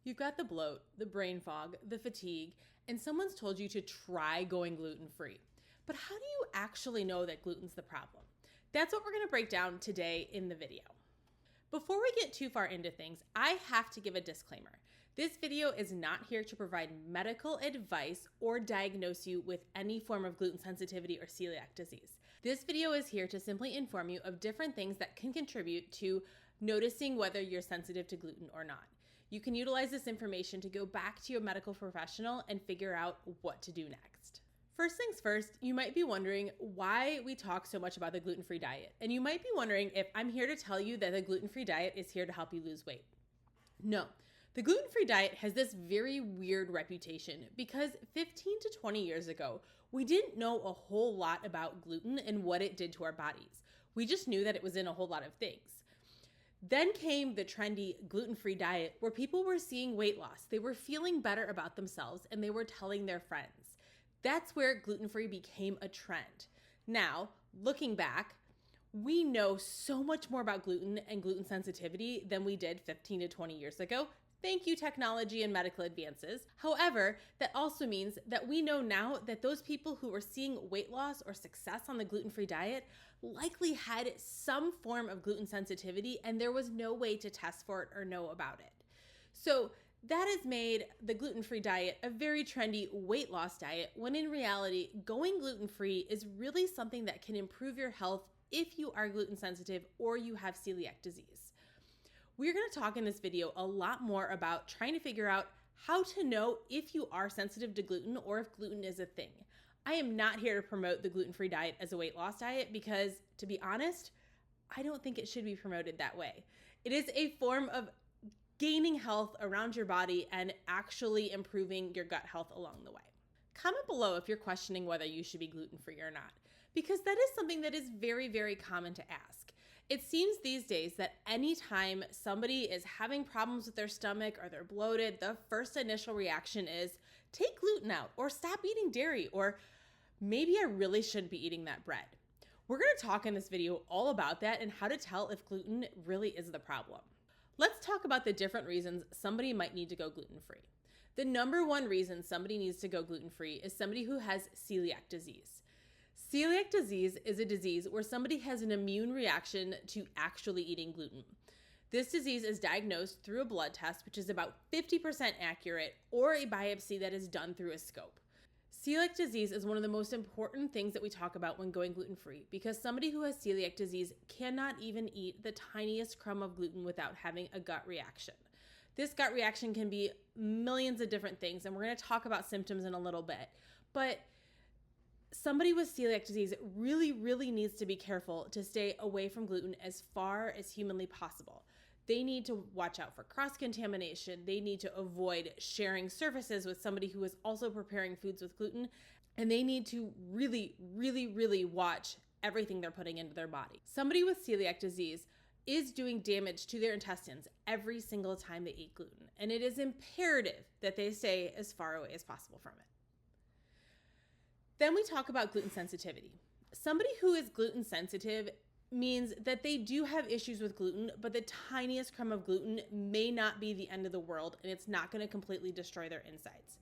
You've got the bloat, the brain fog, the fatigue, and someone's told you to try going gluten-free. But how do you actually know that gluten's the problem? That's what we're going to break down today in the video. Before we get too far into things, I have to give a disclaimer. This video is not here to provide medical advice or diagnose you with any form of gluten sensitivity or celiac disease. This video is here to simply inform you of different things that can contribute to noticing whether you're sensitive to gluten or not. You can utilize this information to go back to your medical professional and figure out what to do next. First things first, you might be wondering why we talk so much about the gluten-free diet. And you might be wondering if I'm here to tell you that the gluten-free diet is here to help you lose weight. No, the gluten-free diet has this very weird reputation because 15 to 20 years ago, we didn't know a whole lot about gluten and what it did to our bodies. We just knew that it was in a whole lot of things. Then came the trendy gluten-free diet where people were seeing weight loss. They were feeling better about themselves and they were telling their friends. That's where gluten-free became a trend. Now, looking back, we know so much more about gluten and gluten sensitivity than we did 15 to 20 years ago. Thank you, technology and medical advances. However, that also means that we know now that those people who were seeing weight loss or success on the gluten-free diet likely had some form of gluten sensitivity and there was no way to test for it or know about it. So that has made the gluten-free diet a very trendy weight loss diet, when in reality, going gluten-free is really something that can improve your health if you are gluten sensitive or you have celiac disease. We're going to talk in this video a lot more about trying to figure out how to know if you are sensitive to gluten or if gluten is a thing. I am not here to promote the gluten-free diet as a weight loss diet because, to be honest, I don't think it should be promoted that way. It is a form of gaining health around your body and actually improving your gut health along the way. Comment below if you're questioning whether you should be gluten-free or not, because that is something that is very, very common to ask. It seems these days that anytime somebody is having problems with their stomach or they're bloated, the first initial reaction is take gluten out or stop eating dairy, or maybe I really shouldn't be eating that bread. We're going to talk in this video all about that and how to tell if gluten really is the problem. Let's talk about the different reasons somebody might need to go gluten-free. The number one reason somebody needs to go gluten-free is somebody who has celiac disease. Celiac disease is a disease where somebody has an immune reaction to actually eating gluten. This disease is diagnosed through a blood test, which is about 50% accurate, or a biopsy that is done through a scope. Celiac disease is one of the most important things that we talk about when going gluten-free, because somebody who has celiac disease cannot even eat the tiniest crumb of gluten without having a gut reaction. This gut reaction can be millions of different things, and we're going to talk about symptoms in a little bit. But somebody with celiac disease really needs to be careful to stay away from gluten as far as humanly possible. They need to watch out for cross-contamination. They need to avoid sharing surfaces with somebody who is also preparing foods with gluten. And they need to really watch everything they're putting into their body. Somebody with celiac disease is doing damage to their intestines every single time they eat gluten. And it is imperative that they stay as far away as possible from it. Then we talk about gluten sensitivity. Somebody who is gluten sensitive means that they do have issues with gluten, but the tiniest crumb of gluten may not be the end of the world and it's not going to completely destroy their insides.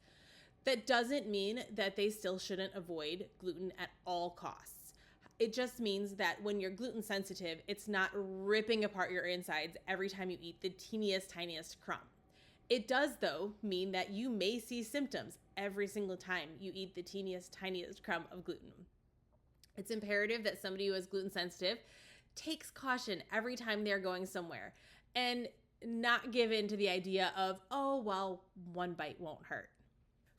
That doesn't mean that they still shouldn't avoid gluten at all costs. It just means that when you're gluten sensitive, it's not ripping apart your insides every time you eat the tiniest crumb. It does, though, mean that you may see symptoms every single time you eat the tiniest crumb of gluten. It's imperative that somebody who is gluten sensitive takes caution every time they're going somewhere and not give in to the idea of, oh, well, one bite won't hurt.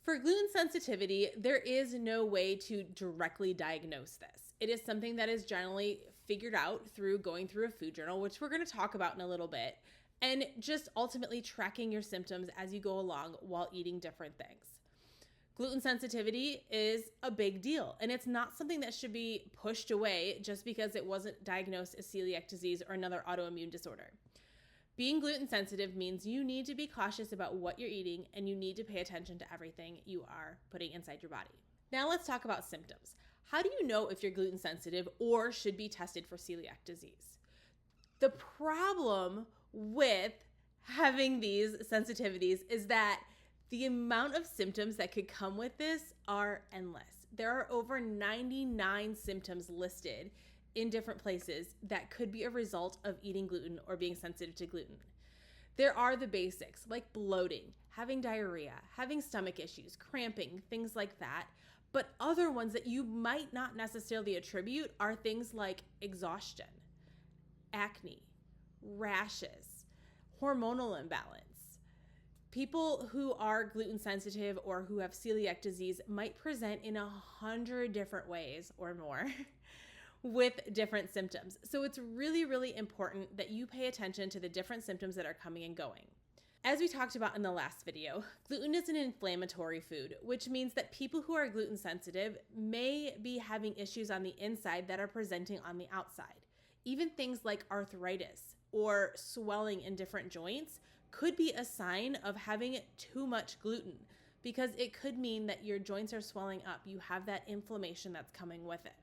For gluten sensitivity, there is no way to directly diagnose this. It is something that is generally figured out through going through a food journal, which we're going to talk about in a little bit, and just ultimately tracking your symptoms as you go along while eating different things. Gluten sensitivity is a big deal, and it's not something that should be pushed away just because it wasn't diagnosed as celiac disease or another autoimmune disorder. Being gluten sensitive means you need to be cautious about what you're eating and you need to pay attention to everything you are putting inside your body. Now let's talk about symptoms. How do you know if you're gluten sensitive or should be tested for celiac disease? The problem with having these sensitivities is that the amount of symptoms that could come with this are endless. There are over 99 symptoms listed in different places that could be a result of eating gluten or being sensitive to gluten. There are the basics like bloating, having diarrhea, having stomach issues, cramping, things like that. But other ones that you might not necessarily attribute are things like exhaustion, acne, rashes, hormonal imbalance. People who are gluten sensitive or who have celiac disease might present in 100 different ways or more with different symptoms. So it's really, really important that you pay attention to the different symptoms that are coming and going. As we talked about in the last video, gluten is an inflammatory food, which means that people who are gluten sensitive may be having issues on the inside that are presenting on the outside. Even things like arthritis or swelling in different joints could be a sign of having too much gluten, because it could mean that your joints are swelling up. You have that inflammation that's coming with it.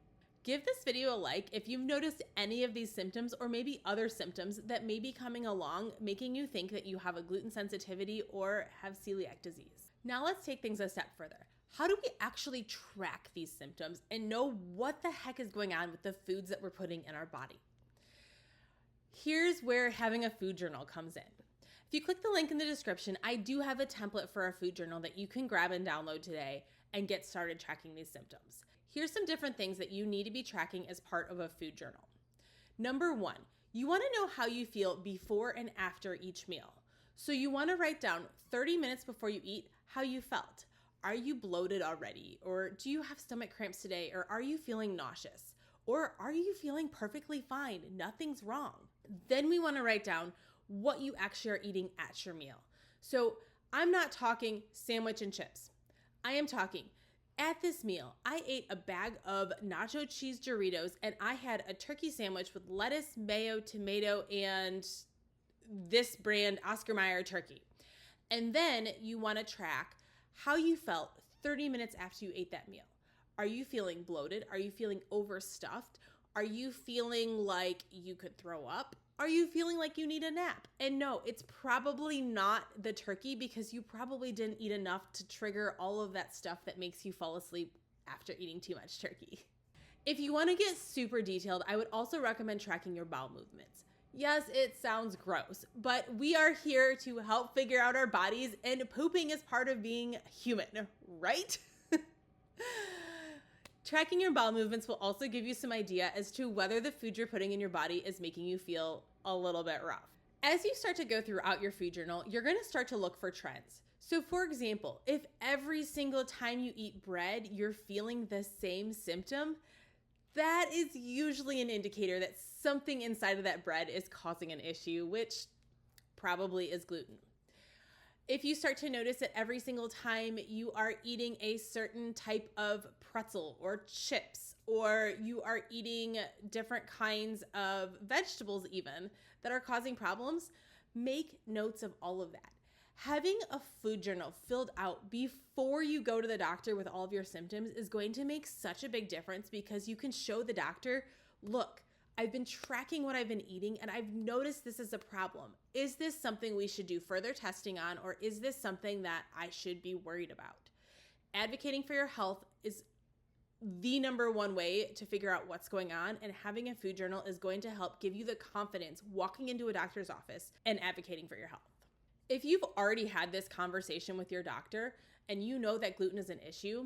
Give this video a like if you've noticed any of these symptoms or maybe other symptoms that may be coming along, making you think that you have a gluten sensitivity or have celiac disease. Now let's take things a step further. How do we actually track these symptoms and know what the heck is going on with the foods that we're putting in our body? Here's where having a food journal comes in. If you click the link in the description, I do have a template for a food journal that you can grab and download today and get started tracking these symptoms. Here's some different things that you need to be tracking as part of a food journal. Number one, you want to know how you feel before and after each meal. So you want to write down 30 minutes before you eat how you felt. Are you bloated already? Or do you have stomach cramps today? Or are you feeling nauseous? Or are you feeling perfectly fine? Nothing's wrong. Then we want to write down what you actually are eating at your meal. So I'm not talking sandwich and chips. I am talking at this meal, I ate a bag of nacho cheese Doritos and I had a turkey sandwich with lettuce, mayo, tomato, and this brand Oscar Mayer turkey. And then you want to track how you felt 30 minutes after you ate that meal. Are you feeling bloated? Are you feeling overstuffed? Are you feeling like you could throw up? Are you feeling like you need a nap? And no, it's probably not the turkey, because you probably didn't eat enough to trigger all of that stuff that makes you fall asleep after eating too much turkey. If you want to get super detailed, I would also recommend tracking your bowel movements. Yes, it sounds gross, but we are here to help figure out our bodies, and pooping is part of being human, right? Tracking your bowel movements will also give you some idea as to whether the food you're putting in your body is making you feel a little bit rough. As you start to go throughout your food journal, you're going to start to look for trends. So for example, if every single time you eat bread, you're feeling the same symptom, that is usually an indicator that something inside of that bread is causing an issue, which probably is gluten. If you start to notice that every single time you are eating a certain type of pretzel or chips, or you are eating different kinds of vegetables even that are causing problems, make notes of all of that. Having a food journal filled out before you go to the doctor with all of your symptoms is going to make such a big difference, because you can show the doctor, look, I've been tracking what I've been eating and I've noticed this is a problem. Is this something we should do further testing on, or is this something that I should be worried about? Advocating for your health is the number one way to figure out what's going on, and having a food journal is going to help give you the confidence walking into a doctor's office and advocating for your health. If you've already had this conversation with your doctor and you know that gluten is an issue,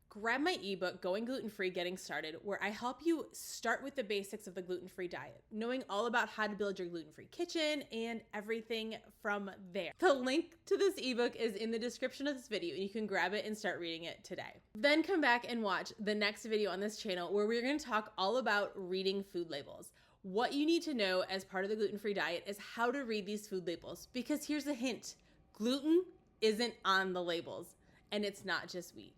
grab my ebook, Going Gluten-Free, Getting Started, where I help you start with the basics of the gluten-free diet, knowing all about how to build your gluten-free kitchen and everything from there. The link to this ebook is in the description of this video, and you can grab it and start reading it today. Then come back and watch the next video on this channel, where we're going to talk all about reading food labels. What you need to know as part of the gluten-free diet is how to read these food labels, because here's a hint: gluten isn't on the labels, and it's not just wheat.